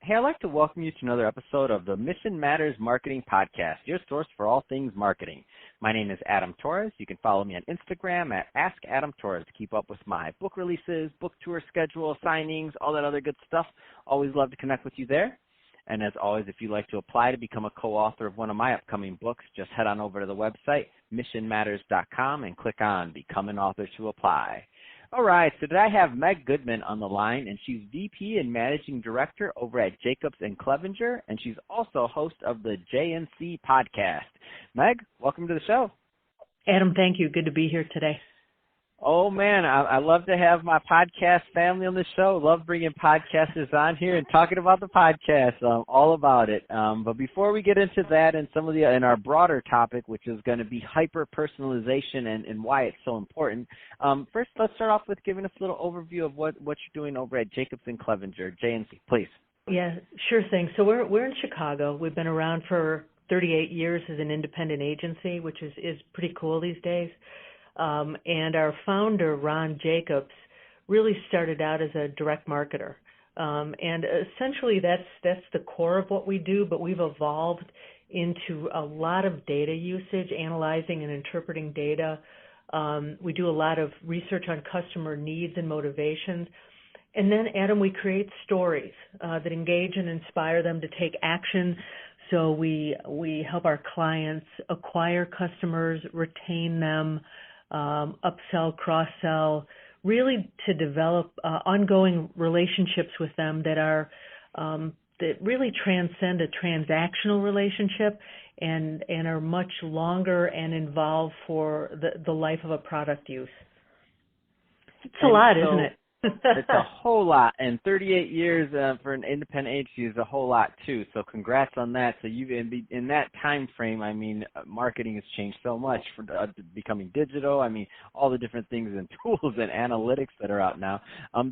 Hey, I'd like to welcome you to another episode of the Mission Matters Marketing Podcast, your source for all things marketing. My name is Adam Torres. You can follow me on Instagram at AskAdamTorres to keep up with my book releases, book tour schedule, signings, all that other good stuff. Always love to connect with you there. And as always, if you'd like to apply to become a co-author of one of my upcoming books, just head on over to the website, missionmatters.com, and click on Become an Author to apply. All right, so today I have Meg Goodman on the line, and she's VP and Managing Director over at Jacobs & Clevenger, and she's also host of the JNC podcast. Meg, welcome to the show. Adam, thank you. Good to be here today. Oh, man, I love to have my podcast family on the show. Love bringing podcasters on here and talking about the podcast, all about it. But before we get into that and some of the and our broader topic, which is going to be hyper-personalization and why it's so important, first let's start off with giving us a little overview of what you're doing over at Jacobs & Clevenger, JNC, please. Yeah, sure thing. So we're in Chicago. We've been around for 38 years as an independent agency, which is pretty cool these days. And our founder, Ron Jacobs, really started out as a direct marketer. And essentially that's the core of what we do, but we've evolved into a lot of data usage, analyzing and interpreting data. We do a lot of research on customer needs and motivations. And then, Adam, we create stories that engage and inspire them to take action. So we help our clients acquire customers, retain them, upsell, cross-sell, really to develop ongoing relationships with them that are that really transcend a transactional relationship and are much longer and involved for the life of a product use. It's a lot, isn't it? It's a whole lot, and 38 years for an independent agency is a whole lot too. So congrats on that. So you've in that time frame. I mean, marketing has changed so much for becoming digital. I mean, all the different things and tools and analytics that are out now.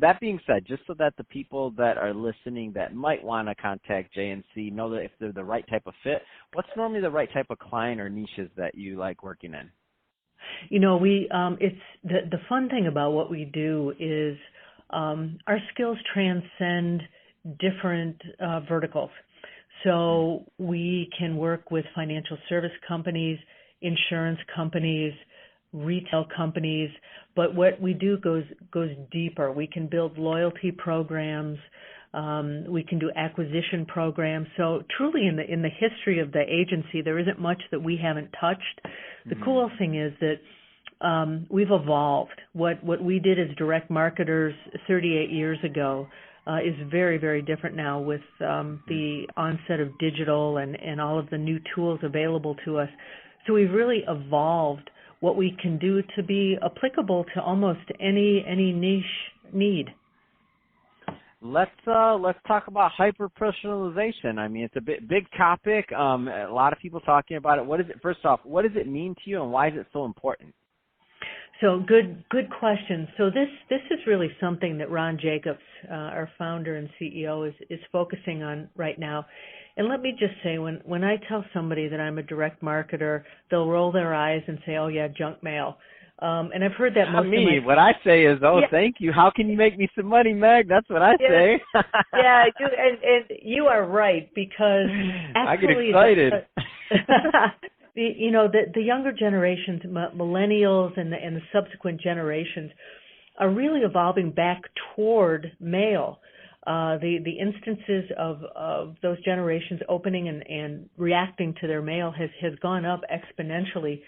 That being said, just so that the people that are listening that might want to contact JNC know that if they're the right type of fit, what's normally the right type of client or niches that you like working in? You know, it's the fun thing about what we do is our skills transcend different verticals. So we can work with financial service companies, insurance companies, retail companies, but what we do goes deeper. We can build loyalty programs. We can do acquisition programs. So truly in the history of the agency, there isn't much that we haven't touched. The cool thing is that we've evolved. What we did as direct marketers 38 years ago is very, very different now with the onset of digital and all of the new tools available to us. So we've really evolved what we can do to be applicable to almost any niche need. Let's talk about hyper-personalization. I mean, it's a big topic. A lot of people talking about it. First off, what does it mean to you, and why is it so important? So good question. So this is really something that Ron Jacobs, our founder and CEO, is focusing on right now. And let me just say, when I tell somebody that I'm a direct marketer, they'll roll their eyes and say, "Oh yeah, junk mail." And I've heard that most of my... What I say is, thank you. How can you make me some money, Meg? That's what I say. Yeah, I do. And you are right, because actually... I get excited. The younger generations, millennials and the subsequent generations, are really evolving back toward mail. The instances of those generations opening and reacting to their mail has gone up exponentially,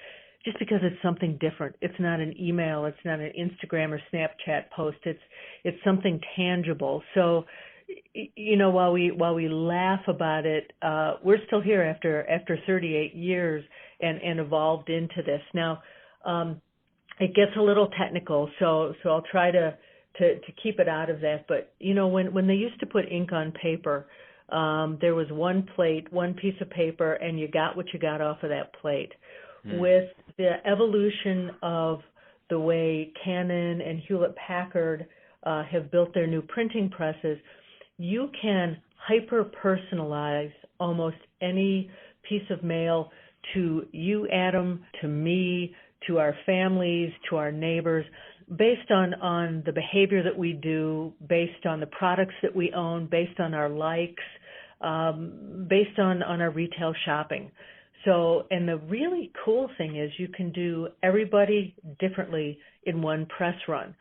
just because it's something different. It's not an email, it's not an Instagram or Snapchat post. It's something tangible. So, while we laugh about it, we're still here after 38 years and evolved into this. Now, it gets a little technical, so I'll try to keep it out of that. But when they used to put ink on paper, there was one plate, one piece of paper, and you got what you got off of that plate. With the evolution of the way Canon and Hewlett-Packard have built their new printing presses, you can hyper-personalize almost any piece of mail to you, Adam, to me, to our families, to our neighbors. based on the behavior that we do, based on the products that we own, based on our likes, based on our retail shopping. So, and the really cool thing is you can do everybody differently in one press run.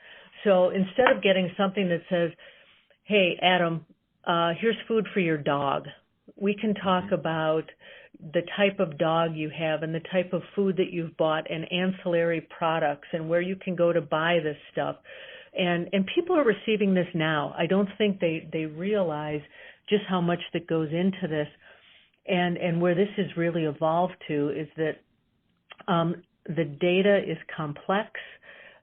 So instead of getting something that says, hey, Adam, here's food for your dog, we can talk about the type of dog you have and the type of food that you've bought and ancillary products and where you can go to buy this stuff. And people are receiving this now. I don't think they realize just how much that goes into this. And where this has really evolved to is that the data is complex.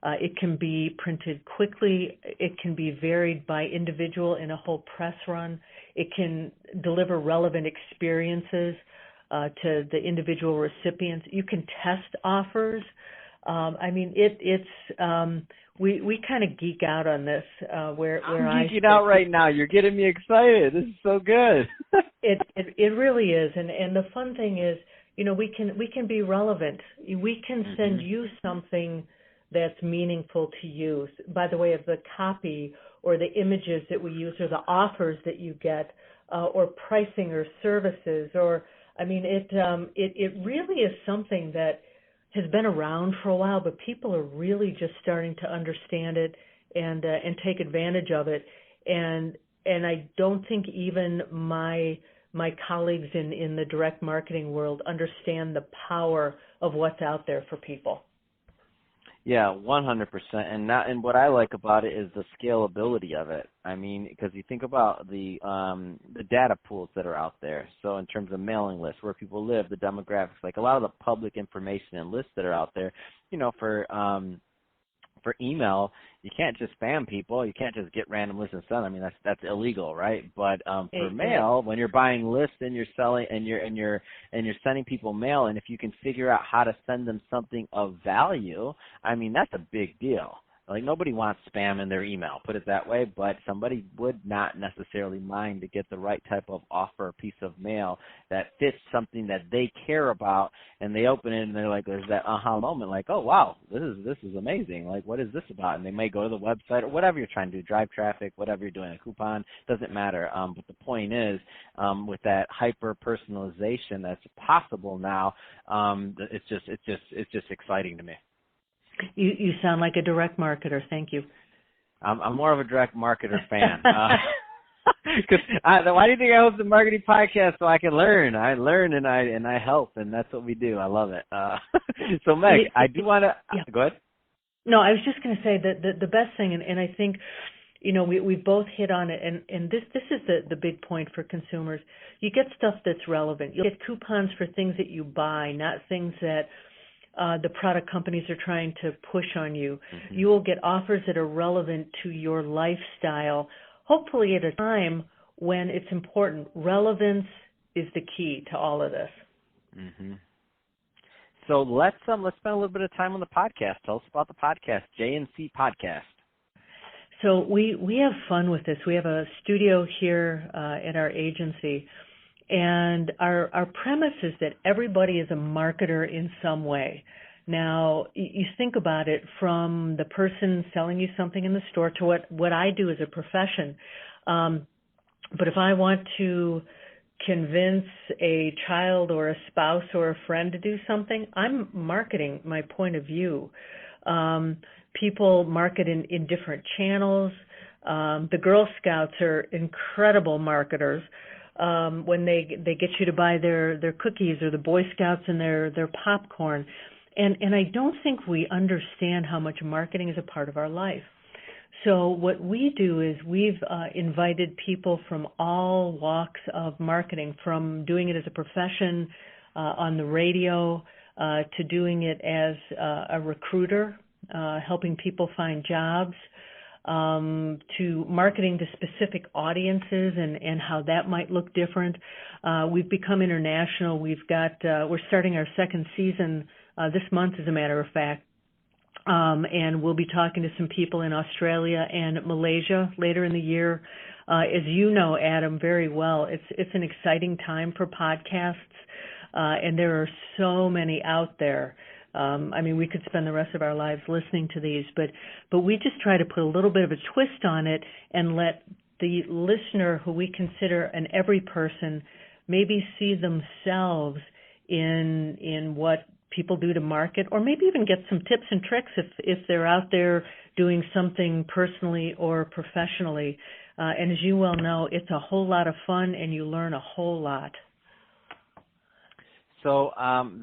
It can be printed quickly. It can be varied by individual in a whole press run. It can deliver relevant experiences to the individual recipients. You can test offers. I mean, we kind of geek out on this. I'm geeking out right now. You're getting me excited. This is so good. It really is, and the fun thing is, we can be relevant. We can send you something that's meaningful to you by the way of the copy or the images that we use or the offers that you get or pricing or services or. I mean, it really is something that has been around for a while, but people are really just starting to understand it and take advantage of it. And I don't think even my colleagues in the direct marketing world understand the power of what's out there for people. Yeah, 100%. And what I like about it is the scalability of it. I mean, because you think about the data pools that are out there. So in terms of mailing lists, where people live, the demographics, like a lot of the public information and lists that are out there, for email, you can't just spam people. You can't just get random lists and send them. I mean, that's illegal, right? But for mail, when you're buying lists and you're selling and you're sending people mail, and if you can figure out how to send them something of value, I mean, that's a big deal. Like, nobody wants spam in their email, put it that way, but somebody would not necessarily mind to get the right type of offer, piece of mail that fits something that they care about, and they open it and they're like, there's that aha moment, like, oh, wow, this is amazing. Like, what is this about? And they may go to the website or whatever you're trying to do, drive traffic, whatever you're doing, a coupon, doesn't matter. But the point is, with that hyper-personalization that's possible now, it's just exciting to me. You sound like a direct marketer. Thank you. I'm more of a direct marketer fan. Why do you think I host the marketing podcast? So I can learn. I learn and I help, and that's what we do. I love it. So Meg, I do want to go ahead. No, I was just going to say that the best thing, and I think, we both hit on it, and this is the big point for consumers. You get stuff that's relevant. You get coupons for things that you buy, not things that the product companies are trying to push on you. Mm-hmm. You will get offers that are relevant to your lifestyle, hopefully at a time when it's important. Relevance is the key to all of this. Mm-hmm. So let's spend a little bit of time on the podcast. Tell us about the podcast, J&C Podcast. So we have fun with this. We have a studio here at our agency. And our premise is that everybody is a marketer in some way. Now, you think about it from the person selling you something in the store to what I do as a profession. But if I want to convince a child or a spouse or a friend to do something, I'm marketing my point of view. People market in different channels. The Girl Scouts are incredible marketers. When they get you to buy their cookies, or the Boy Scouts and their popcorn. And I don't think we understand how much marketing is a part of our life. So what we do is we've invited people from all walks of marketing, from doing it as a profession on the radio to doing it as a recruiter, helping people find jobs, to marketing to specific audiences and how that might look different. We've become international. We're starting our second season this month, as a matter of fact. And we'll be talking to some people in Australia and Malaysia later in the year. As you know, Adam, very well, it's an exciting time for podcasts, and there are so many out there We could spend the rest of our lives listening to these, but we just try to put a little bit of a twist on it and let the listener, who we consider an every person, maybe see themselves in what people do to market, or maybe even get some tips and tricks if they're out there doing something personally or professionally. And as you well know, it's a whole lot of fun, and you learn a whole lot. So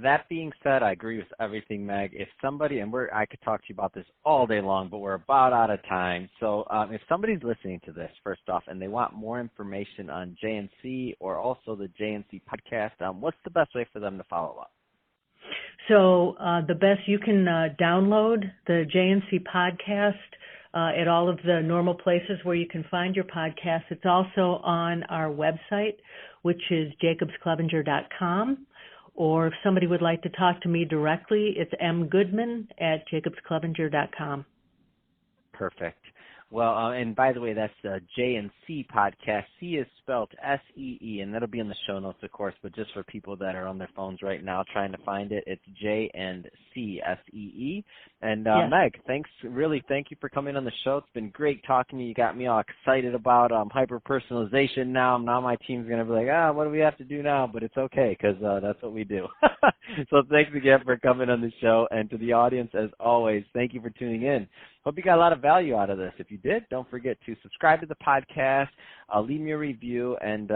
that being said, I agree with everything, Meg. If somebody, and I could talk to you about this all day long, but we're about out of time. So if somebody's listening to this, first off, and they want more information on JNC or also the JNC podcast, what's the best way for them to follow up? So the best, you can download the JNC podcast at all of the normal places where you can find your podcast. It's also on our website, which is jacobsclevenger.com. Or if somebody would like to talk to me directly, it's mgoodman@jacobsclevenger.com. Perfect. Well, and by the way, that's the J&C podcast. C is spelled S-E-E, and that'll be in the show notes, of course, but just for people that are on their phones right now trying to find it, it's J&C, S-E-E. And yes. Meg, thank you for coming on the show. It's been great talking to you. You got me all excited about hyper-personalization now. Now my team's going to be like, what do we have to do now? But it's okay, because that's what we do. So thanks again for coming on the show. And to the audience, as always, thank you for tuning in. Hope you got a lot of value out of this. If you did, don't forget to subscribe to the podcast, leave me a review, and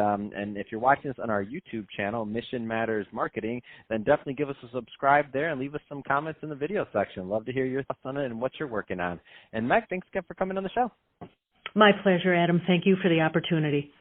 if you're watching this on our YouTube channel, Mission Matters Marketing, then definitely give us a subscribe there and leave us some comments in the video section. Love to hear your thoughts on it and what you're working on. And Meg, thanks again for coming on the show. My pleasure, Adam. Thank you for the opportunity.